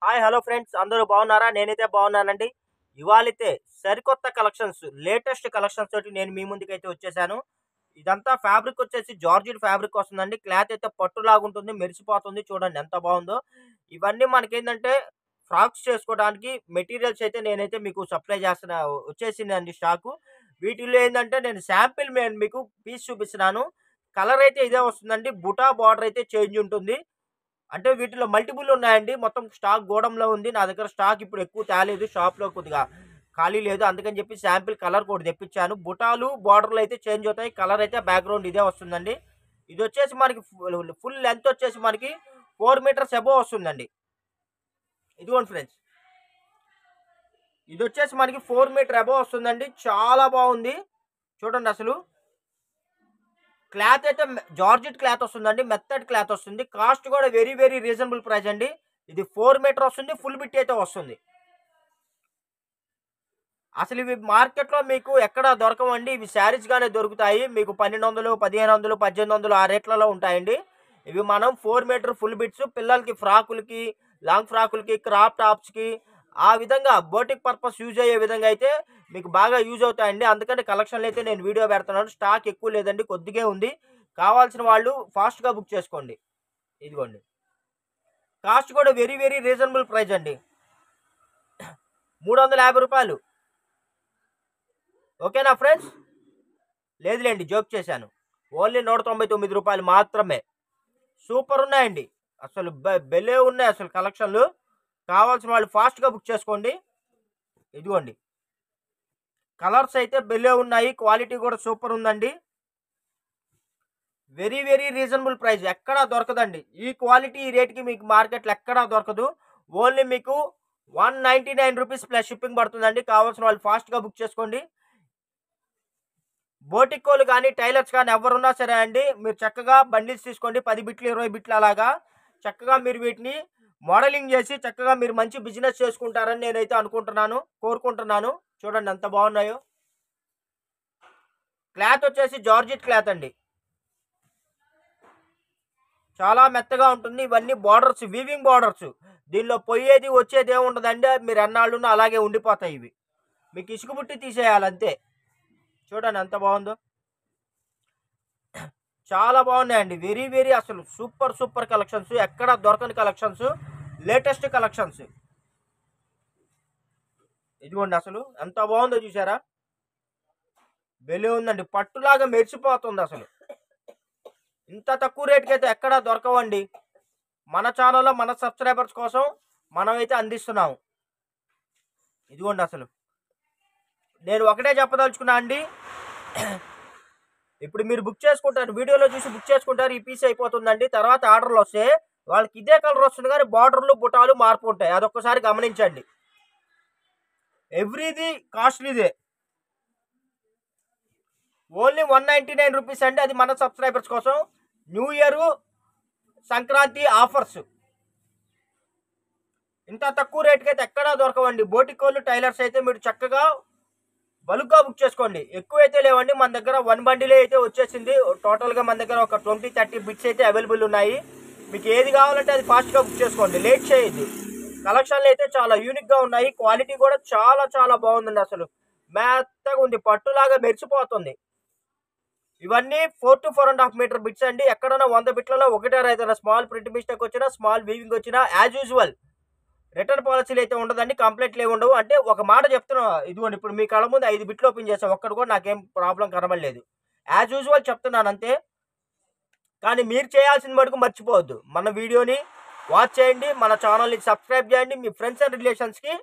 Hi hello friends, అందరూ బాగున్నారా? నేనైతే బాగున్నానండి. ఇవాళైతే సరికొత్త కలెక్షన్స్, లేటెస్ట్ కలెక్షన్స్ తోటి నేను మీ ముందుకైతే వచ్చేసాను. ఇదంతా ఫ్యాబ్రిక్ వచ్చేసి జార్జెట్ ఫ్యాబ్రిక్ వస్తుందండి. క్లాత్ అయితే పట్టులాగుంటుంది, మెరిసిపోతుంది. చూడండి ఎంత బాగుందో. ఇవన్నీ మనకేంటంటే ఫ్రాక్స్ చేసుకోవడానికి మెటీరియల్స్ అయితే నేనైతే మీకు సప్లై చేస్తున్నా, వచ్చేసిందండి స్టాకు. వీటిల్లో ఏంటంటే నేను శాంపిల్ మీకు పీస్ చూపిస్తున్నాను. కలర్ అయితే ఇదే వస్తుందండి. బుటా బార్డర్ అయితే చేంజ్ ఉంటుంది. అంటే వీటిలో మల్టిపుల్ ఉన్నాయండి. మొత్తం స్టాక్ గోడంలో ఉంది. నా దగ్గర స్టాక్ ఇప్పుడు ఎక్కువ తేలేదు. షాప్‌లో కొద్దిగా ఖాళీ లేదు. అందుకని చెప్పి శాంపిల్ కలర్ కోడ్ తెప్పించాను. బుటాలు, బార్డర్‌లు అయితే చేంజ్ అవుతాయి. కలర్ అయితే బ్యాక్‌గ్రౌండ్ ఇదే వస్తుందండి. ఇదొచ్చేసి మనకి ఫుల్ లెంత్ వచ్చేసి మనకి 4 మీటర్స్ అబోవ్ వస్తుందండి. ఇదిగోండి ఫ్రెండ్స్. ఇదొచ్చేసి మనకి 4 మీటర్ అబోవ్ వస్తుందండి. చాలా బాగుంది. చూడండి అసలు. క్లాత్ అయితే జార్జెట్ క్లాత్ వస్తుందండి. మెత్తటి క్లాత్ వస్తుంది. కాస్ట్ కూడా వెరీ వెరీ రీజనబుల్ ప్రైస్ అండి. ఇది 4 మీటర్ వస్తుంది. ఫుల్ బిట్ అయితే వస్తుంది. అసలు ఇవి మార్కెట్‌లో మీకు ఎక్కడ దొరకవండి. ఇవి శారీస్‌గానే దొరుకుతాయి. మీకు 1200, 1500, 1800 ఆ రేట్లలో ఉంటాయండి. ఇవి మనం 4 మీటర్ ఫుల్ బిట్స్ పిల్లలకి ఫ్రాకులకి, లాంగ్ ఫ్రాకులకి, క్రాప్ టాప్స్‌కి ఆ విధంగా బోటిక్ పర్పస్ యూజ్ అయ్యే విధంగా అయితే మీకు బాగా యూజ్ అవుతాయండి. అందుకని కలెక్షన్‌లో అయితే నేను వీడియో పెడుతున్నాను. స్టాక్ ఎక్కువ లేదండి. కొద్దిగే ఉంది. కావాల్సిన వాళ్ళు ఫాస్ట్‌గా బుక్ చేసుకోండి. ఇదిగోండి. కాస్ట్ కూడా వెరీ వెరీ రీజనబుల్ ప్రైస్ అండి. రూ. 350. ఓకేనా ఫ్రెండ్స్? లేదులేండి, జోక్ చేశాను. ఓన్లీ రూ. 199 మాత్రమే. సూపర్ ఉన్నాయండి. అసలు భలే ఉన్నాయి అసలు కలెక్షన్లు. కావాల్సిన వాళ్ళు ఫాస్ట్‌గా బుక్ చేసుకోండి. ఇదిగోండి. కలర్స్ అయితే భలే ఉన్నాయి. క్వాలిటీ కూడా సూపర్ ఉందండి. Very very reasonable price. ఎక్కడా దొరకదండి. ఈ క్వాలిటీ ఈ రేట్‌కి మీకు మార్కెట్‌లో ఎక్కడా దొరకదు. ఓన్లీ మీకు రూ. 199 ప్లస్ షిప్పింగ్ పడుతుందండి. కావాల్సిన వాళ్ళు ఫాస్ట్‌గా బుక్ చేసుకోండి. బోటిక్కోలు కానీ, టైలర్స్ కానీ ఎవరున్నా సరే అండి, మీరు చక్కగా బండిల్స్ తీసుకోండి. 10 బిట్లు, 20 బిట్లు అలాగా. చక్కగా మీరు వీటిని మోడలింగ్ చేసి చక్కగా మీరు మంచి బిజినెస్ చేసుకుంటారని నేనైతే అనుకుంటున్నాను, కోరుకుంటున్నాను. చూడండి ఎంత బాగున్నాయో. క్లాత్ వచ్చేసి జార్జెట్ క్లాత్ అండి. చాలా మెత్తగా ఉంటుంది. ఇవన్నీ బార్డర్స్, వీవింగ్ బార్డర్స్. దీనిలో పోయేది వచ్చేది ఏమి ఉండదండి. మీరు ఎన్నాళ్ళున్నా అలాగే ఉండిపోతాయి ఇవి. మీకు ఇసుక బుట్టి తీసేయాలి అంతే. చూడండి ఎంత బాగుందో. చాలా బాగున్నాయండి. వెరీ వెరీ అసలు సూపర్ సూపర్ కలెక్షన్స్. ఎక్కడ దొరకని కలెక్షన్స్, లేటెస్ట్ కలెక్షన్స్. ఇదిగోండి అసలు ఎంత బాగుందో చూసారా? భలే ఉందండి. పట్టులాగా మెరిసిపోతుంది అసలు. ఇంత తక్కువ రేటుకి అయితే ఎక్కడా దొరకవండి. మన ఛానల్లో మన సబ్స్క్రైబర్స్ కోసం మనమైతే అందిస్తున్నాము. ఇదిగోండి అసలు. నేను ఒకటే చెప్పదలుచుకున్నా అండి. ఇప్పుడు మీరు బుక్ చేసుకుంటారు, వీడియోలో చూసి బుక్ చేసుకుంటారు, ఈ పీస్ అయిపోతుందండి. తర్వాత ఆర్డర్లు వస్తే వాళ్ళకి ఇదే కలర్ వస్తుంది కానీ బార్డర్లు, బుటాలు మార్పు ఉంటాయి. అదొక్కసారి గమనించండి. ఎవ్రీది కాస్ట్లీదే. ఓన్లీ రూ. 199 అండి. అది మన సబ్స్క్రైబర్స్ కోసం. New year, Sankranti offers. ఇంత తక్కువ రేటుకి అయితే ఎక్కడా దొరకవండి. బోటికోళ్ళు, టైలర్స్ అయితే మీరు చక్కగా బల్క్గా బుక్ చేసుకోండి. ఎక్కువ అయితే లేవండి. మన దగ్గర 1 బండిలే అయితే వచ్చేసింది. టోటల్గా మన దగ్గర ఒక 20-30 బిట్స్ అయితే అవైలబుల్ ఉన్నాయి. మీకు ఏది కావాలంటే అది ఫాస్ట్గా బుక్ చేసుకోండి. లేట్ చేయొద్దు. కలెక్షన్లు అయితే చాలా యూనిక్గా ఉన్నాయి. క్వాలిటీ కూడా చాలా చాలా బాగుందండి. అసలు మెత్తగా ఉంది. పట్టులాగా మెరిసిపోతుంది. ఇవన్నీ 4 to 4.5 మీటర్ బిట్స్ అండి. ఎక్కడన్నా 100 బిట్లలో ఒకటే ఏదైనా స్మాల్ ప్రింట్ మిస్టేక్ వచ్చినా, స్మాల్ వీవింగ్ వచ్చినా యాజ్ యూజువల్ రిటర్న్ పాలసీలు అయితే ఉండదండి. కంప్లైంట్లు ఏమి ఉండవు. అంటే ఒక మాట చెప్తున్నా, ఇదిగోండి ఇప్పుడు మీ కళ్ళ ముందు 5 బిట్లు ఓపెన్ చేసాం. ఒక్కటి కూడా నాకేం ప్రాబ్లం కనబడలేదు. యాజ్ యూజువల్ చెప్తున్నాను అంతే. కానీ మీరు చేయాల్సిన మటుకు మర్చిపోవద్దు. మన వీడియోని వాచ్ చేయండి, మన ఛానల్ని సబ్స్క్రైబ్ చేయండి, మీ ఫ్రెండ్స్ అండ్ రిలేషన్స్కి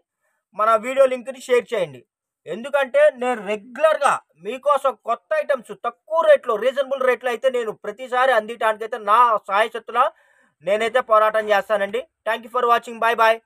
మన వీడియో లింక్ని షేర్ చేయండి. ఎందుకంటే నేను రెగ్యులర్గా మీకోసం కొత్త ఐటమ్స్ తక్కువ రేట్లో, రీజనబుల్ రేట్లో అయితే నేను ప్రతిసారి అందించడానికైతే నా సాయశక్తులా నేనైతే పోరాటం చేస్తానండి. Thank you for watching. Bye bye.